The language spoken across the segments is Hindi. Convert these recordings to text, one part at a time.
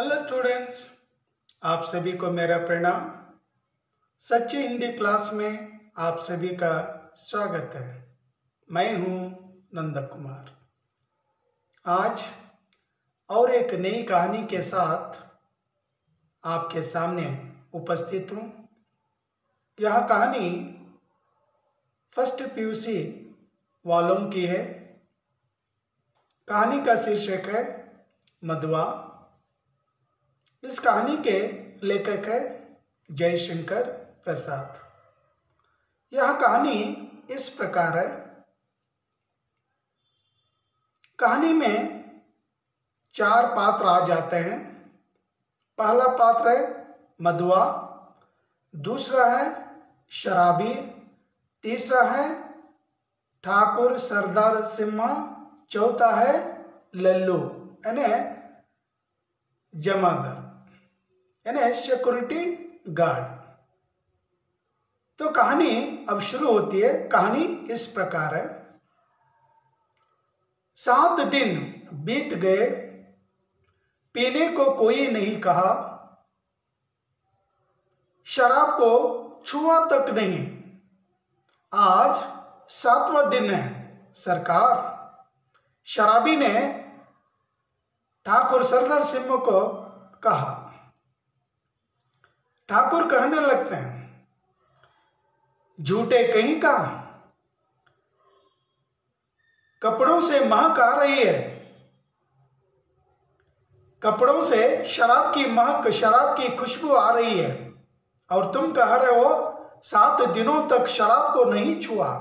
हेलो स्टूडेंट्स, आप सभी को मेरा प्रणाम। सच्ची हिंदी क्लास में आप सभी का स्वागत है। मैं हूं नंद कुमार। आज और एक नई कहानी के साथ आपके सामने उपस्थित हूं। यह कहानी फर्स्ट पीयूसी वॉल्यूम की है। कहानी का शीर्षक है मधुआ। इस कहानी के लेखक है जयशंकर प्रसाद। यह कहानी इस प्रकार है। कहानी में 4 पात्र आ जाते हैं। पहला पात्र है मधुआ, दूसरा है शराबी, तीसरा है ठाकुर सरदार सिम्हा, चौथा है लल्लू यानी जमादार यानी सिक्योरिटी गार्ड। तो कहानी अब शुरू होती है। कहानी इस प्रकार है। 7 दिन बीत गए, पीने को कोई नहीं कहा, शराब को छुआ तक नहीं। आज 7वां दिन है सरकार। शराबी ने ठाकुर सरदार सिंह को कहा। ठाकुर कहने लगते हैं, झूठे कहीं का, कपड़ों से महक आ रही है। कपड़ों से शराब की महक, शराब की खुशबू आ रही है, और तुम कह रहे हो 7 दिनों तक शराब को नहीं छुआ।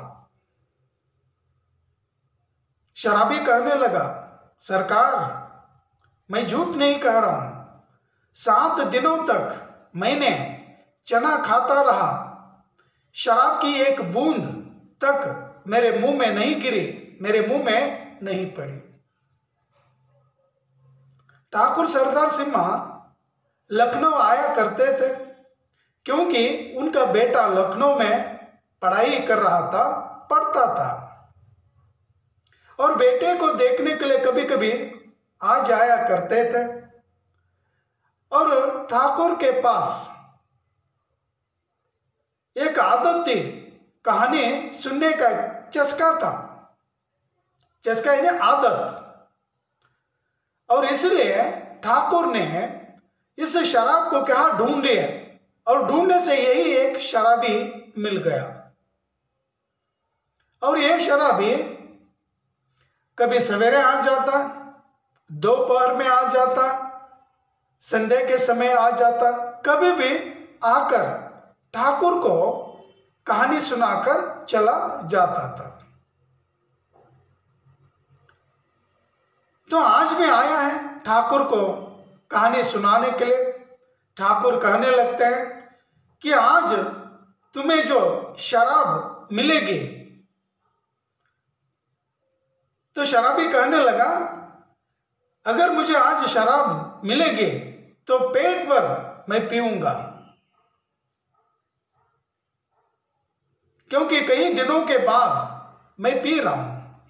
शराबी कहने लगा, सरकार मैं झूठ नहीं कह रहा हूं। 7 दिनों तक मैंने चना खाता रहा, शराब की एक बूंद तक मेरे मुंह में नहीं गिरी, मेरे मुंह में नहीं पड़ी। ठाकुर सरदार सिम्हा लखनऊ आया करते थे, क्योंकि उनका बेटा लखनऊ में पढ़ाई कर रहा था, पढ़ता था, और बेटे को देखने के लिए कभी कभी आ जाया करते थे। और ठाकुर के पास एक आदत थी, कहानी सुनने का चस्का था। चस्का यानी आदत। और इसलिए ठाकुर ने इस शराब को क्या ढूंढ लिया, और ढूंढने से यही एक शराबी मिल गया। और यह शराबी कभी सवेरे आ जाता, दोपहर में आ जाता, संध्या के समय आ जाता, कभी भी आकर ठाकुर को कहानी सुनाकर चला जाता था। तो आज भी आया है ठाकुर को कहानी सुनाने के लिए। ठाकुर कहने लगते हैं कि आज तुम्हें जो शराब मिलेगी। तो शराबी कहने लगा, अगर मुझे आज शराब मिलेगी तो पेट भर मैं पीऊंगा, क्योंकि कई दिनों के बाद मैं पी रहा हूं।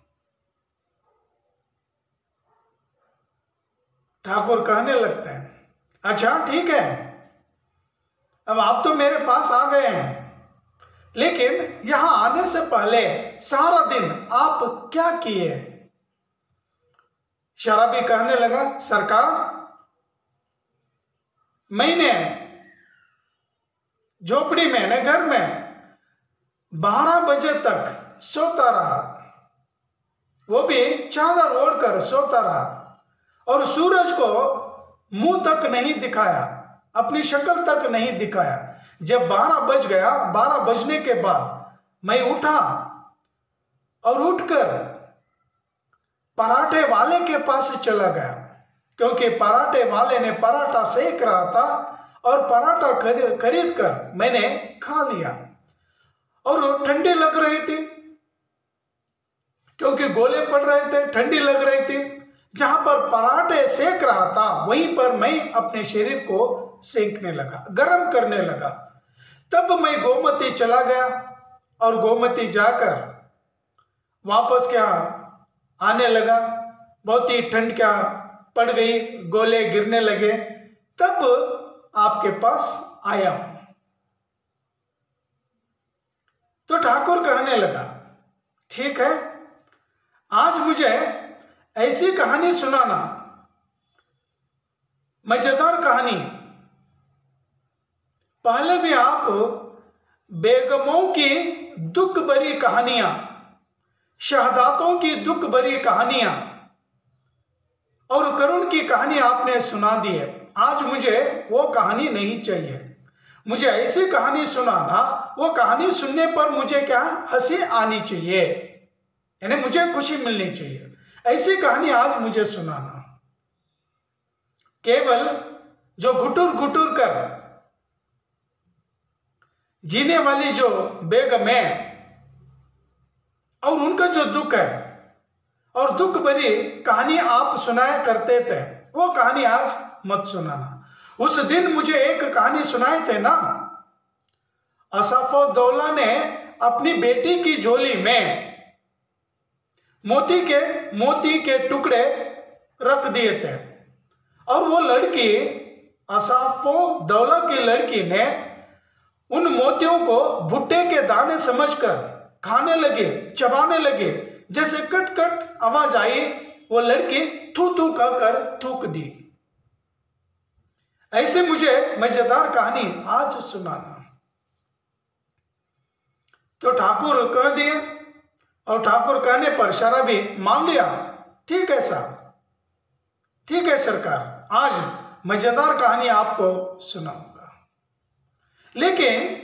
ठाकुर कहने लगते हैं, अच्छा ठीक है, अब आप तो मेरे पास आ गए हैं, लेकिन यहां आने से पहले सारा दिन आप क्या किए? शराबी कहने लगा, सरकार मैंने झोपड़ी में न घर में 12 बजे तक सोता रहा, वो भी चादर ओढ़कर सोता रहा, और सूरज को मुंह तक नहीं दिखाया, अपनी शक्ल तक नहीं दिखाया। जब 12 बज गया, 12 बजने के बाद मैं उठा और उठकर पराठे वाले के पास चला गया, क्योंकि पराठे वाले ने पराठा सेक रहा था, और पराठा खरीद कर मैंने खा लिया। और ठंडी लग रही थी, क्योंकि गोले पड़ रहे थे, ठंडी लग रही थी। जहां पर पराठे सेक रहा था, वहीं पर मैं अपने शरीर को सेकने लगा, गर्म करने लगा। तब मैं गोमती चला गया, और गोमती जाकर वापस क्या आने लगा। बहुत ही ठंड क्या पड़ गई, गोले गिरने लगे, तब आपके पास आया हूं। तो ठाकुर कहने लगा, ठीक है, आज मुझे ऐसी कहानी सुनाना, मजेदार कहानी। पहले भी आप बेगमों की दुख भरी कहानियां, शहादतों की दुख भरी कहानियां और करुण की कहानी आपने सुना दी है। आज मुझे वो कहानी नहीं चाहिए। मुझे ऐसी कहानी सुनाना, वो कहानी सुनने पर मुझे क्या, हंसी आनी चाहिए, यानी मुझे खुशी मिलनी चाहिए। ऐसी कहानी आज मुझे सुनाना। केवल जो घुटुर घुटुर कर जीने वाली जो बेगम है और उनका जो दुख है और दुख भरी कहानी आप सुनाया करते थे, वो कहानी आज मत सुनाना। उस दिन मुझे एक कहानी सुनाए थे ना, असफउद्दौला ने अपनी बेटी की झोली में मोती के टुकड़े रख दिए थे और वो लड़की, असफउद्दौला की लड़की ने उन मोतियों को भुट्टे के दाने समझकर खाने लगे, चबाने लगे। जैसे कट कट आवाज आई, वो लड़की थू थू कहकर थूक दी। ऐसे मुझे मजेदार कहानी आज सुनाना। तो ठाकुर कह दिए और ठाकुर कहने पर शराबी मान लिया। ठीक है साहब, ठीक है सरकार, आज मजेदार कहानी आपको सुनाऊंगा। लेकिन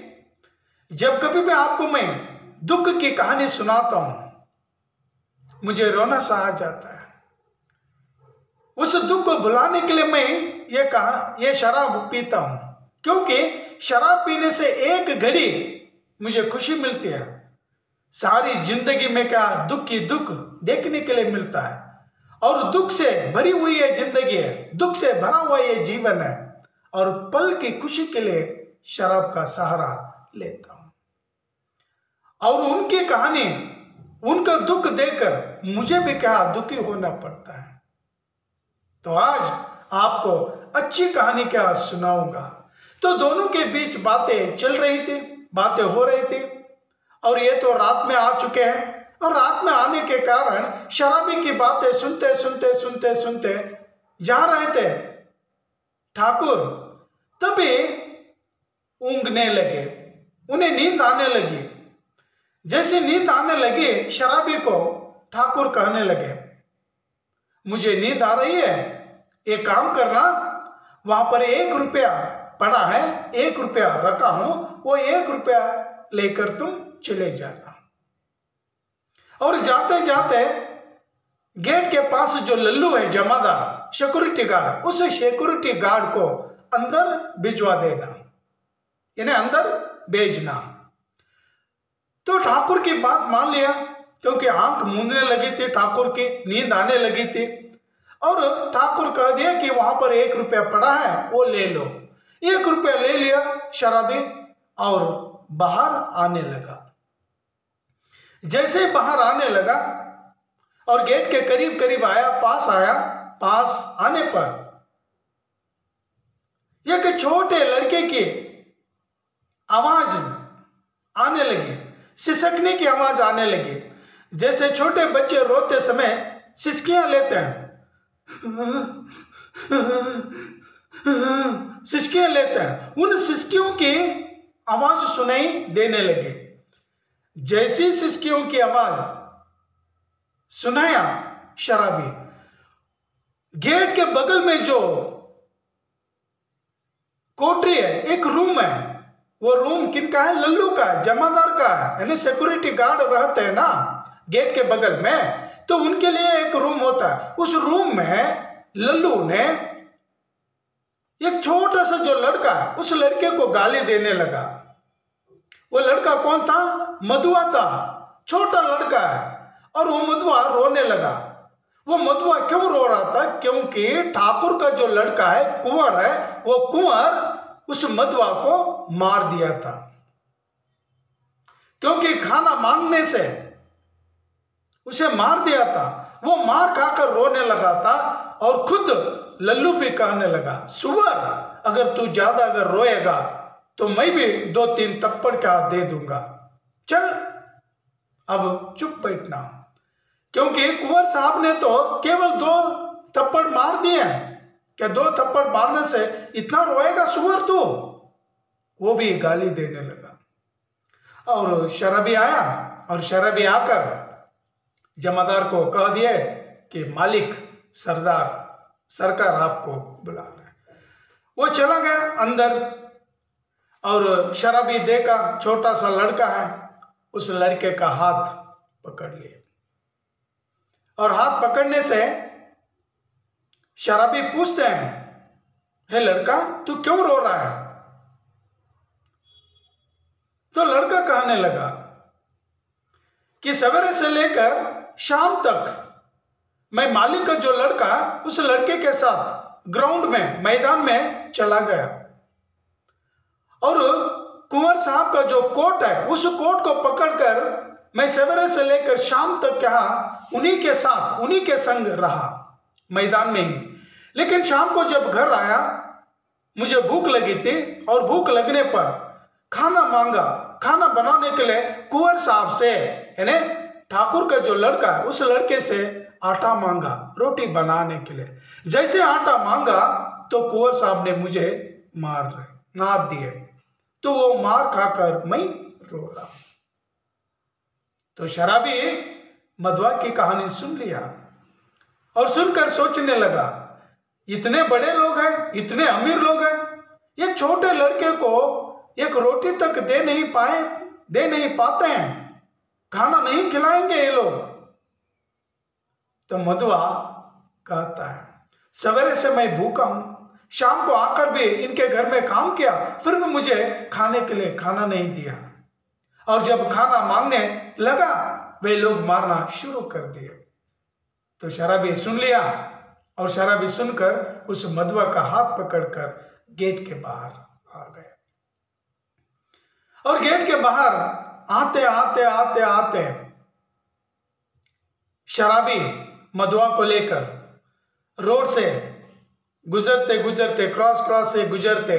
जब कभी भी आपको मैं दुख की कहानी सुनाता हूं, मुझे रोना सा आ जाता है। उस दुख को भुलाने के लिए मैं ये शराब पीता हूं, क्योंकि शराब पीने से एक घड़ी मुझे खुशी मिलती है। सारी जिंदगी में क्या दुख ही दुख देखने के लिए मिलता है, और दुख से भरी हुई ये जिंदगी है, दुख से भरा हुआ ये जीवन है, और पल की खुशी के लिए शराब का सहारा लेता हूं। और उनकी कहानी, उनका दुख देखकर मुझे भी क्या दुखी होना पड़ता है। तो आज आपको अच्छी कहानी क्या सुनाऊंगा। तो दोनों के बीच बातें चल रही थी, बातें हो रही थी, और ये तो रात में आ चुके हैं, और रात में आने के कारण शराबी की बातें सुनते सुनते सुनते सुनते जा रहे थे ठाकुर। तभी ऊँघने लगे, उन्हें नींद आने लगी। जैसे नींद आने लगी, शराबी को ठाकुर कहने लगे, मुझे नींद आ रही है, एक काम करना, वहां पर 1 रुपया पड़ा है, 1 रुपया रखा हूं, वो 1 रुपया लेकर तुम चले जाना। और जाते जाते गेट के पास जो लल्लू है जमादार, सिक्योरिटी गार्ड, उस सिक्योरिटी गार्ड को अंदर भिजवा देना, इन्हें अंदर भेजना। तो ठाकुर की बात मान लिया, क्योंकि आंख मूंदने लगी थी ठाकुर की, नींद आने लगी थी, और ठाकुर कह दिया कि वहां पर 1 रुपया पड़ा है, वो ले लो। 1 रुपया ले लिया शराबी और बाहर आने लगा। जैसे बाहर आने लगा और गेट के करीब करीब आया, पास आने पर एक छोटे लड़के की आवाज आने लगी, सिसकने की आवाज आने लगी, जैसे छोटे बच्चे रोते समय सिसकियां लेते हैं, सिसकियां लेते हैं, उन सिसकियों की आवाज सुनाई देने लगे। जैसी सिसकियों की आवाज सुनाया शराबी, गेट के बगल में जो कोठरी है, एक रूम है, वो रूम किनका है? लल्लू का, जमादार का है, यानी सिक्योरिटी गार्ड रहते हैं ना गेट के बगल में, तो उनके लिए एक रूम होता है। उस रूम में लल्लू ने एक छोटा सा जो लड़का है, उस लड़के को गाली देने लगा। वो लड़का कौन था? मधुआ था, छोटा लड़का है, और वो मधुआ रोने लगा। वो मधुआ क्यों रो रहा था? क्योंकि ठाकुर का जो लड़का है, कुंवर है, वो कुंवर उस मधुआ को मार दिया था, क्योंकि खाना मांगने से उसे मार दिया था। वो मार खाकर रोने लगा था और खुद लल्लू भी कहने लगा, सुअर, अगर तू ज्यादा अगर रोएगा तो मैं भी 2-3 थप्पड़ का दे दूंगा। चल अब चुप बैठना, क्योंकि कुंवर साहब ने तो केवल 2 थप्पड़ मार दिए। क्या 2 थप्पड़ मारने से इतना रोएगा सुअर तू? वो भी गाली देने लगा। और शराबी आया और शराबी आकर जमादार को कह दिया कि मालिक, सरकार आपको बुला रहे हैं। वो चला गया अंदर और शराबी देखा छोटा सा लड़का है, उस लड़के का हाथ पकड़ लिया और हाथ पकड़ने से शराबी पूछते हैं, हे लड़का, तू क्यों रो रहा है? तो लड़का कहने लगा कि सवेरे से लेकर शाम तक मैं मालिक का जो लड़का उस लड़के के साथ ग्राउंड में, मैदान में चला गया और कुंवर साहब का जो कोट है उस कोट को पकड़कर मैं सवेरे से लेकर शाम तक यहाँ उन्हीं के साथ, उन्हीं के संग रहा मैदान में ही। लेकिन शाम को जब घर आया मुझे भूख लगी थी और भूख लगने पर खाना मांगा। खाना बनाने के लिए कुंवर साहब से, यानी ठाकुर का जो लड़का है उस लड़के से आटा मांगा रोटी बनाने के लिए। जैसे आटा मांगा तो कुंवर साहब ने मुझे मार दिए। तो वो मार खाकर मैं रो रहा। तो शराबी मधुआ की कहानी सुन लिया और सुनकर सोचने लगा, इतने बड़े लोग हैं, इतने अमीर लोग हैं, एक छोटे लड़के को एक रोटी तक दे नहीं पाते हैं, खाना नहीं खिलाएंगे ये लोग। तो मधुआ कहता है, सवेरे से मैं भूखा हूं, शाम को आकर भी इनके घर में काम किया, फिर भी मुझे खाने के लिए खाना नहीं दिया, और जब खाना मांगने लगा वे लोग मारना शुरू कर दिए। तो शराबी सुन लिया और शराबी सुनकर उस मधुआ का हाथ पकड़कर गेट के बाहर आ गए। और गेट के बाहर आते शराबी मधुआ को लेकर रोड से गुजरते क्रॉस से गुजरते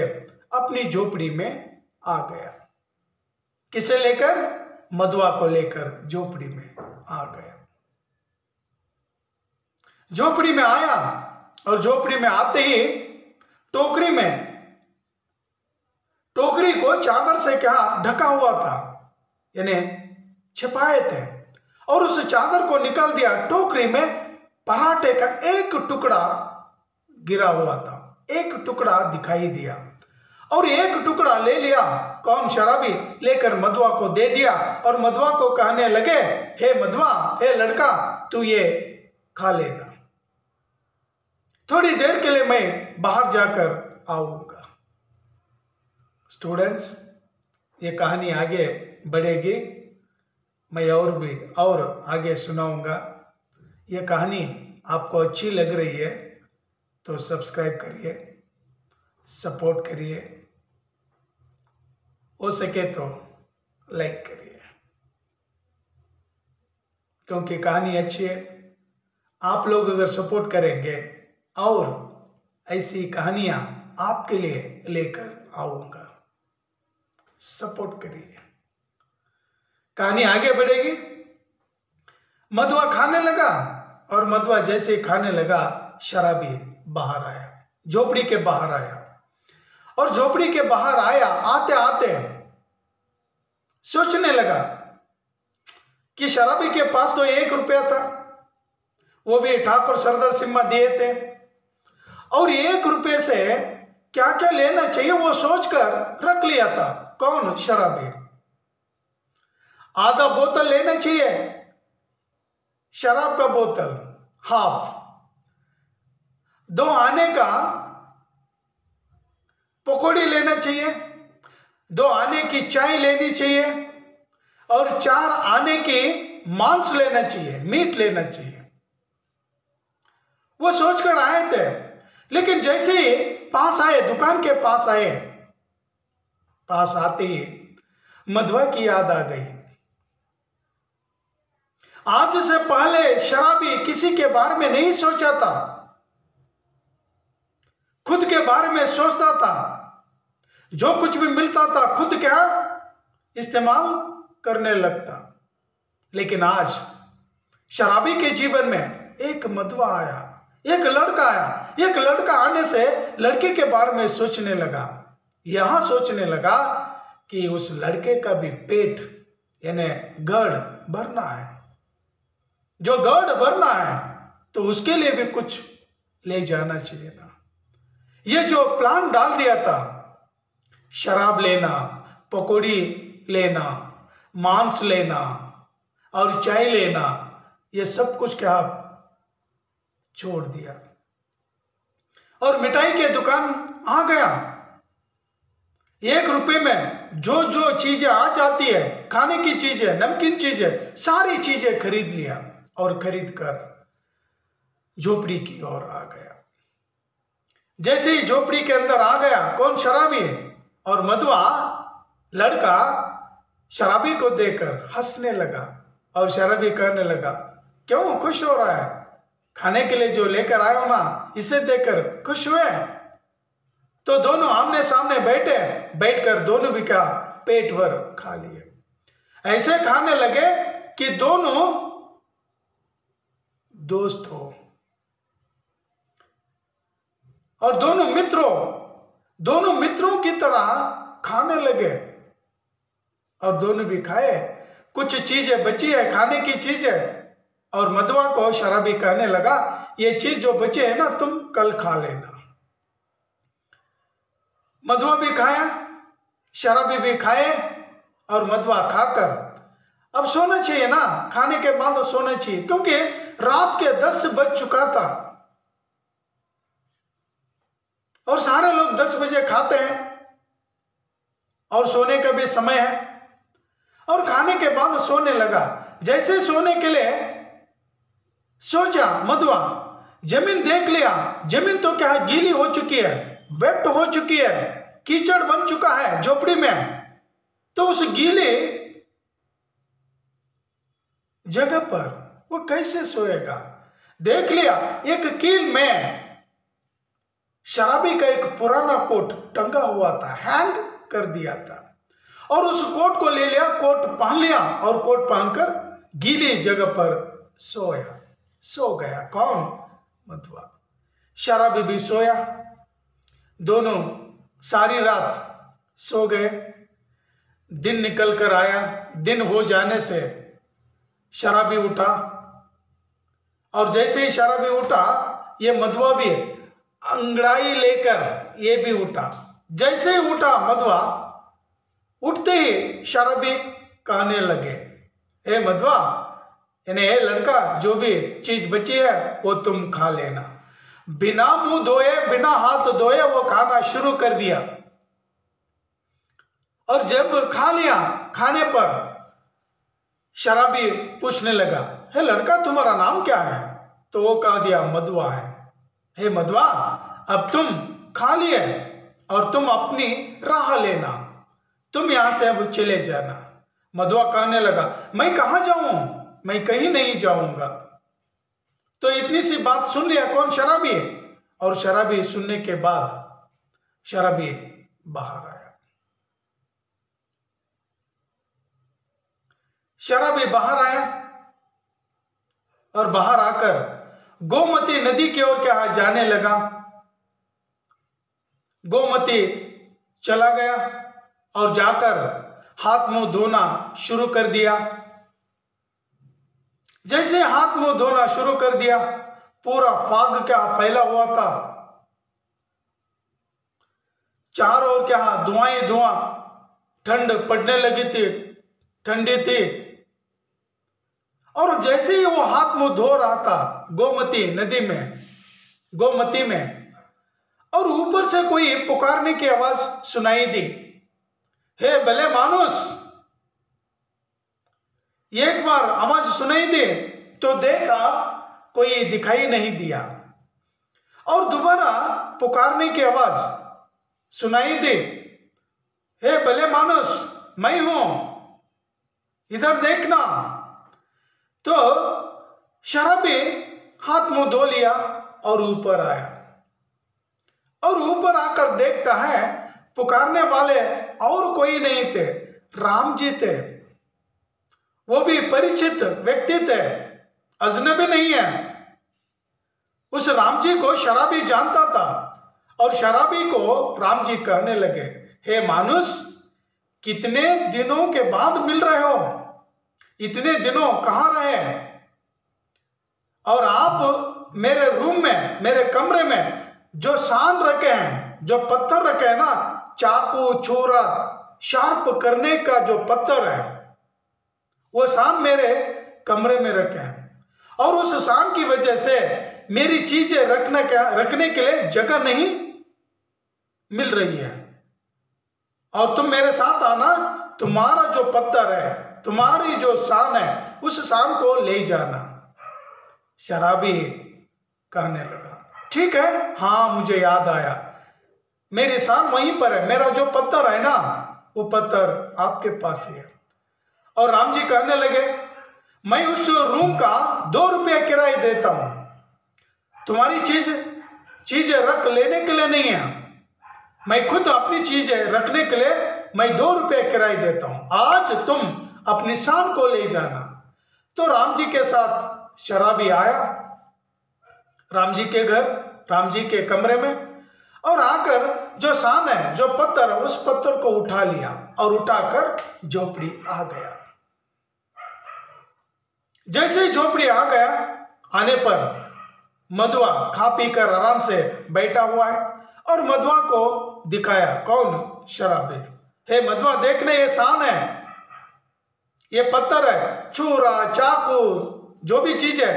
अपनी झोपड़ी में आ गया। किसे लेकर? मधुआ को लेकर झोपड़ी में आ गया। झोपड़ी में आया और झोपड़ी में आते ही टोकरी को चादर से क्या ढका हुआ था, यानी छिपाए थे, और उस चादर को निकाल दिया। टोकरी में पराठे का एक टुकड़ा गिरा हुआ था, एक टुकड़ा दिखाई दिया और एक टुकड़ा ले लिया। कौन? शराबी लेकर मधुआ को दे दिया और मधुआ को कहने लगे, हे मधुआ, हे लड़का, तू ये खा लेना, थोड़ी देर के लिए मैं बाहर जाकर आऊंगा। स्टूडेंट्स, ये कहानी आगे बढ़ेगी, मैं और आगे सुनाऊंगा। ये कहानी आपको अच्छी लग रही है तो सब्सक्राइब करिए, सपोर्ट करिए, हो सके तो लाइक करिए, क्योंकि कहानी अच्छी है। आप लोग अगर सपोर्ट करेंगे और ऐसी कहानियां आपके लिए लेकर आऊंगा, सपोर्ट करिए। कहानी आगे बढ़ेगी। मधुआ खाने लगा और मधुआ जैसे ही खाने लगा शराबी बाहर आया, झोपड़ी के बाहर आया, और झोपड़ी के बाहर आया आते सोचने लगा कि शराबी के पास तो 1 रुपया था, वो भी ठाकुर सरदार सिम्हा दिए थे, और 1 रुपये से क्या क्या लेना चाहिए वो सोचकर रख लिया था। कौन? शराबी। आधा बोतल लेना चाहिए शराब का बोतल, हाफ। 2 आने का पकौड़ी लेना चाहिए, 2 आने की चाय लेनी चाहिए, और 4 आने की मांस लेना चाहिए, मीट लेना चाहिए। वो सोचकर आए थे, लेकिन जैसे ही पास आए, दुकान के पास आए, पास आते ही मधुआ की याद आ गई। आज से पहले शराबी किसी के बारे में नहीं सोचा था, बारे में सोचता था, जो कुछ भी मिलता था खुद क्या इस्तेमाल करने लगता। लेकिन आज शराबी के जीवन में एक मधुआ आया, एक लड़का आया। एक लड़का आने से लड़के के बारे में सोचने लगा, यहां सोचने लगा कि उस लड़के का भी पेट यानी गढ़ भरना है। जो गढ़ भरना है तो उसके लिए भी कुछ ले जाना चाहिए ना। ये जो प्लान डाल दिया था, शराब लेना, पकौड़ी लेना, मांस लेना और चाय लेना, ये सब कुछ क्या छोड़ दिया और मिठाई के दुकान आ गया। 1 रुपए में जो जो चीजें आ जाती है, खाने की चीजें, नमकीन चीजें, सारी चीजें खरीद लिया और खरीद कर झोपड़ी की ओर आ गया। जैसे ही झोपड़ी के अंदर आ गया, कौन? शराबी और मधुआ लड़का शराबी को देखकर हंसने लगा और शराबी कहने लगा, क्यों खुश हो रहा है? खाने के लिए जो लेकर आए हो ना, इसे देखकर खुश हुए? तो दोनों आमने सामने बैठकर दोनों भी क्या पेट भर खा लिए। ऐसे खाने लगे कि दोनों दोस्त हो और दोनों मित्रों की तरह खाने लगे और दोनों भी खाए। कुछ चीजें बची है खाने की चीजें और मधुआ को शराबी कहने लगा, ये चीज जो बचे है ना तुम कल खा लेना। मधुआ भी खाया, शराबी भी खाए और मधुआ खाकर अब सोना चाहिए ना, खाने के बाद सोना चाहिए क्योंकि रात के 10 बज चुका था और सारे लोग 10 बजे खाते हैं और सोने का भी समय है और खाने के बाद सोने लगा। जैसे सोने के लिए सोचा, मधुआ जमीन देख लिया, जमीन तो क्या है गीली हो चुकी है, वेट हो चुकी है, कीचड़ बन चुका है झोपड़ी में। तो उस गीले जगह पर वो कैसे सोएगा? देख लिया एक कील में शराबी का एक पुराना कोट टंगा हुआ था, हैंग कर दिया था और उस कोट को ले लिया, कोट पहन लिया और कोट पहनकर गीली जगह पर सो गया। कौन? मधुआ। शराबी भी सोया, दोनों सारी रात सो गए। दिन निकल कर आया, दिन हो जाने से शराबी उठा और जैसे ही शराबी उठा, ये मधुआ भी अंगड़ाई लेकर ये भी उठा। जैसे ही उठा मधुआ, उठते ही शराबी कहने लगे, हे मधुआ यानी हे लड़का, जो भी चीज बची है वो तुम खा लेना। बिना मुंह धोए, बिना हाथ धोए वो खाना शुरू कर दिया और जब खा लिया, खाने पर शराबी पूछने लगा, हे लड़का तुम्हारा नाम क्या है? तो वो कह दिया मधुआ है। हे मधुआ, अब तुम खा लिए और तुम अपनी राह लेना, तुम यहां से अब चले जाना। मधुआ कहने लगा, मैं कहां जाऊं? मैं कहीं नहीं जाऊंगा। तो इतनी सी बात सुन लिया कौन? शराबी। और शराबी सुनने के बाद शराबी बाहर आया। शराबी बाहर आया और बाहर आकर गोमती नदी की ओर क्या जाने लगा। गोमती चला गया और जाकर हाथ मुंह धोना शुरू कर दिया। जैसे हाथ मुंह धोना शुरू कर दिया, पूरा फाग क्या फैला हुआ था, चारों ओर क्या धुआं ही धुआं, ठंड पड़ने लगी थी, ठंडी थी। और जैसे ही वो हाथ मुंह धो रहा था गोमती नदी में, गोमती में, और ऊपर से कोई पुकारने की आवाज सुनाई दी, हे भले मानुस। एक बार आवाज सुनाई दी तो देखा कोई दिखाई नहीं दिया और दोबारा पुकारने की आवाज सुनाई दी, हे भले मानुस मैं हूं, इधर देखना। तो शराबी हाथ मुंह धो लिया और ऊपर आया और ऊपर बरोबर आकर देखता है पुकारने वाले और कोई नहीं थे, राम जी थे। वो भी परिचित व्यक्ति थे, अजनबी नहीं है। उस राम जी को शराबी जानता था और शराबी को राम जी कहने लगे, हे मानुष, कितने दिनों के बाद मिल रहे हो? इतने दिनों कहाँ रहे? और आप मेरे रूम में, मेरे कमरे में जो सान रखे हैं, जो पत्थर रखे हैं ना, चाकू छुरा शार्प करने का जो पत्थर है, वो सान मेरे कमरे में रखे हैं और उस सान की वजह से मेरी चीजें रखने के लिए जगह नहीं मिल रही है। और तुम मेरे साथ आना, तुम्हारा जो पत्थर है, तुम्हारी जो सान है, उस सान को ले जाना। शराबी कहने लगा, ठीक है, हाँ मुझे याद आया, मेरी सान वहीं पर है, मेरा जो पत्थर है ना, वो पत्थर आपके पास ही है। और राम जी कहने लगे, मैं उस रूम का 2 रुपया किराया देता हूं, तुम्हारी चीजें रख लेने के लिए नहीं है, मैं खुद अपनी चीजें रखने के लिए मैं 2 रुपये किराया देता हूं, आज तुम अपनी शान को ले जाना। तो राम जी के साथ शराबी आया राम जी के घर, राम जी के कमरे में, और आकर जो शान है, जो पत्थर है, उस पत्थर को उठा लिया और उठाकर झोपड़ी आ गया। जैसे ही झोपड़ी आ गया, आने पर मधुआ खा पी कर आराम से बैठा हुआ है और मधुआ को दिखाया, कौन? शराबी। हे मधुआ, देखने ये शान है, ये पत्थर है, छुरा चाकू जो भी चीज है,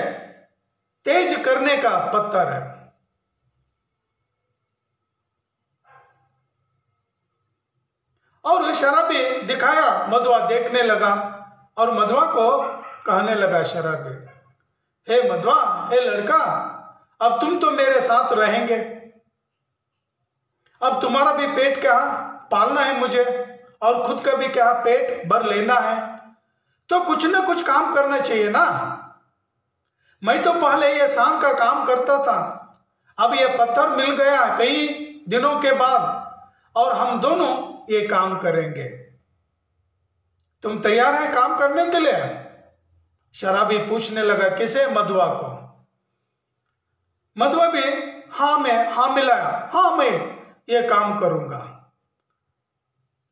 तेज करने का पत्थर है। और शराबी दिखाया, मधुआ देखने लगा और मधुआ को कहने लगा शराबी, हे मधुआ, हे लड़का, अब तुम तो मेरे साथ रहेंगे, अब तुम्हारा भी पेट क्या पालना है मुझे और खुद का भी क्या पेट भर लेना है, तो कुछ ना कुछ काम करना चाहिए ना। मैं तो पहले ये शान का काम करता था, अब ये पत्थर मिल गया कई दिनों के बाद और हम दोनों ये काम करेंगे। तुम तैयार हैं काम करने के लिए? शराबी पूछने लगा, किसे? मधुआ को। मधुआ भी हाँ मिलाया, हाँ मैं ये काम करूंगा।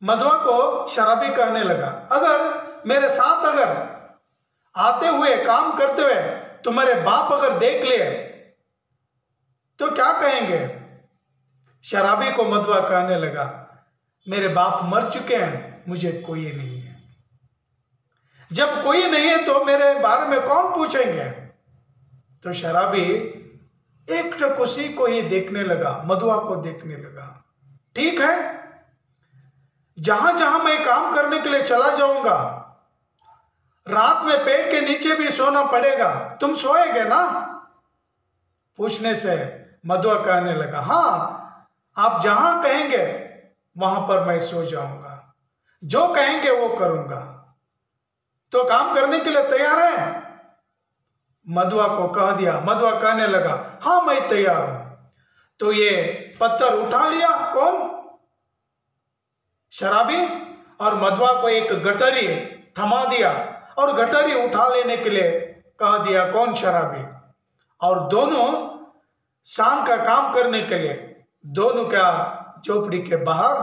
मधुआ को शराबी कहने लगा, अगर मेरे साथ अगर आते हुए काम करते हुए तुम्हारे बाप अगर देख लिए तो क्या कहेंगे? शराबी को मधुआ कहने लगा, मेरे बाप मर चुके हैं, मुझे कोई नहीं है। जब कोई नहीं है तो मेरे बारे में कौन पूछेंगे? तो शराबी एक टक उसी को ही देखने लगा, मधुआ को देखने लगा। ठीक है, जहां जहां मैं काम करने के लिए चला जाऊंगा, रात में पेड़ के नीचे भी सोना पड़ेगा, तुम सोएगे ना? पूछने से मधुआ कहने लगा, हाँ, आप जहां कहेंगे वहां पर मैं सो जाऊंगा, जो कहेंगे वो करूंगा। तो काम करने के लिए तैयार है? मधुआ को कह दिया। मधुआ कहने लगा, हाँ मैं तैयार हूं। तो ये पत्थर उठा लिया, कौन? शराबी, और मधुआ को एक गठरी थमा दिया और गठरी उठा लेने के लिए कह दिया, कौन? शराबी। और दोनों शाम का काम करने के लिए दोनों क्या झोपड़ी के बाहर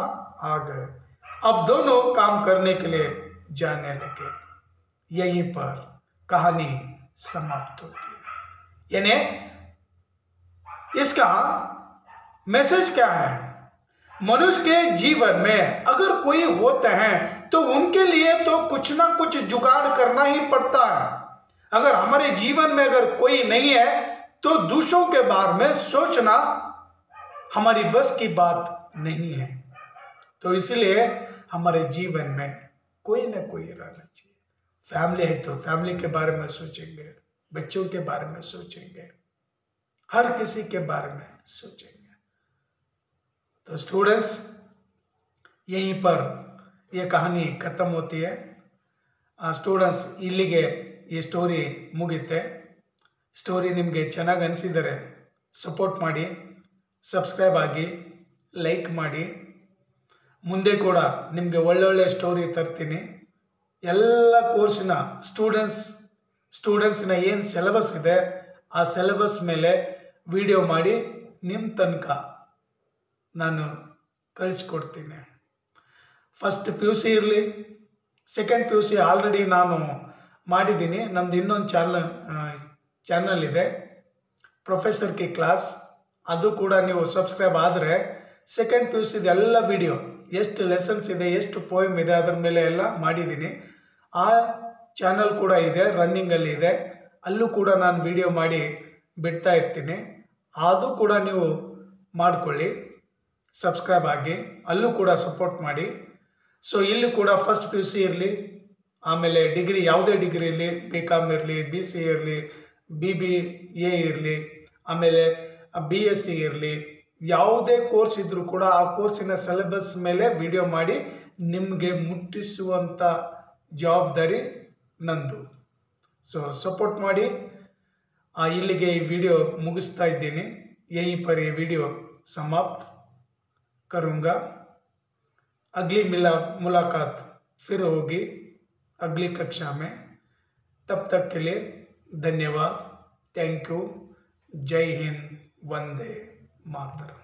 आ गए। अब दोनों काम करने के लिए जाने लगे। यहीं पर कहानी समाप्त होती है। यानी इसका मैसेज क्या है? मनुष्य के जीवन में अगर कोई होते हैं तो उनके लिए तो कुछ ना कुछ जुगाड़ करना ही पड़ता है। अगर हमारे जीवन में अगर कोई नहीं है तो दूसरों के बारे में सोचना हमारी बस की बात नहीं है। तो इसलिए हमारे जीवन में कोई ना कोई रहना चाहिए। फैमिली है तो फैमिली के बारे में सोचेंगे, बच्चों के बारे में सोचेंगे, हर किसी के बारे में सोचेंगे। तो स्टूडेंट्स, यहीं पर यह कहानी खत्म होती है। ಸ್ಟೂಡೆಂಟ್ಸ್ ಇಲ್ಲಿಗೆ ಈ ಸ್ಟೋರಿ ಮುಗಿಯುತ್ತೆ. ಸ್ಟೋರಿ ನಿಮಗೆ ಚೆನ್ನಾಗಿ ಅನಿಸಿದರೆ ಸಪೋರ್ಟ್ ಮಾಡಿ, ಸಬ್ಸ್ಕ್ರೈಬ್ ಆಗಿ, ಲೈಕ್ ಮಾಡಿ. ಮುಂದೆ ಕೂಡ ನಿಮಗೆ ಒಳ್ಳೊಳ್ಳೆ ಸ್ಟೋರಿ ತರ್ತೀನಿ. ಎಲ್ಲ ಕೋರ್ಸಿನ ಸ್ಟೂಡೆಂಟ್ಸ್ನ ಏನು ಸಿಲೆಬಸ್ ಇದೆ ಆ ಸಿಲೆಬಸ್ ಮೇಲೆ ವಿಡಿಯೋ ಮಾಡಿ ನಿಮ್ಮ ತನಕ ನಾನು ಕಳಿಸ್ಕೊಡ್ತೀನಿ. ಫಸ್ಟ್ PUC ಇರಲಿ, ಸೆಕೆಂಡ್ PUC ಆಲ್ರೆಡಿ ನಾನು ಮಾಡಿದ್ದೀನಿ. ನಮ್ಮದು ಇನ್ನೊಂದು ಚಾನಲ್ ಇದೆ, ಪ್ರೊಫೆಸರ್ ಕೆ ಕ್ಲಾಸ್. ಅದು ಕೂಡ ನೀವು ಸಬ್ಸ್ಕ್ರೈಬ್ ಆದರೆ ಸೆಕೆಂಡ್ PUCದು ಎಲ್ಲ ವಿಡಿಯೋ, ಎಷ್ಟು ಲೆಸನ್ಸ್ ಇದೆ, ಎಷ್ಟು ಪೋಯಮ್ ಇದೆ, ಅದರ ಮೇಲೆ ಎಲ್ಲ ಮಾಡಿದ್ದೀನಿ. ಆ ಚಾನಲ್ ಕೂಡ ಇದೆ, ರನ್ನಿಂಗಲ್ಲಿ ಇದೆ. ಅಲ್ಲೂ ಕೂಡ ನಾನು ವಿಡಿಯೋ ಮಾಡಿ ಬಿಡ್ತಾ ಇರ್ತೀನಿ. ಅದು ಕೂಡ ನೀವು ಮಾಡಿಕೊಳ್ಳಿ, ಸಬ್ಸ್ಕ್ರೈಬ್ ಆಗಿ, ಅಲ್ಲೂ ಕೂಡ ಸಪೋರ್ಟ್ ಮಾಡಿ. ಸೊ ಇಲ್ಲಿ ಕೂಡ ಫಸ್ಟ್ PUC ಇರಲಿ, ಆಮೇಲೆ ಡಿಗ್ರಿ, ಯಾವುದೇ ಡಿಗ್ರಿ ಇರಲಿ, BCom ಇರಲಿ, BCA ಇರಲಿ, BBA ಇರಲಿ, ಆಮೇಲೆ BSc ಇರಲಿ, ಯಾವುದೇ ಕೋರ್ಸ್ ಇದ್ದರೂ ಕೂಡ ಆ ಕೋರ್ಸಿನ ಸಿಲೆಬಸ್ ಮೇಲೆ ವಿಡಿಯೋ ಮಾಡಿ ನಿಮಗೆ ಮುಟ್ಟಿಸುವಂಥ ಜವಾಬ್ದಾರಿ ನಂದು. ಸೊ ಸಪೋರ್ಟ್ ಮಾಡಿ. ಇಲ್ಲಿಗೆ ಈ ವಿಡಿಯೋ ಮುಗಿಸ್ತಾ ಇದ್ದೀನಿ. यहीं पर ये वीडियो समाप्त करूँगा. अगली मुलाकात फिर होगी अगली कक्षा में. तब तक के लिए धन्यवाद. Thank you. जय हिंद. वंदे मातरम.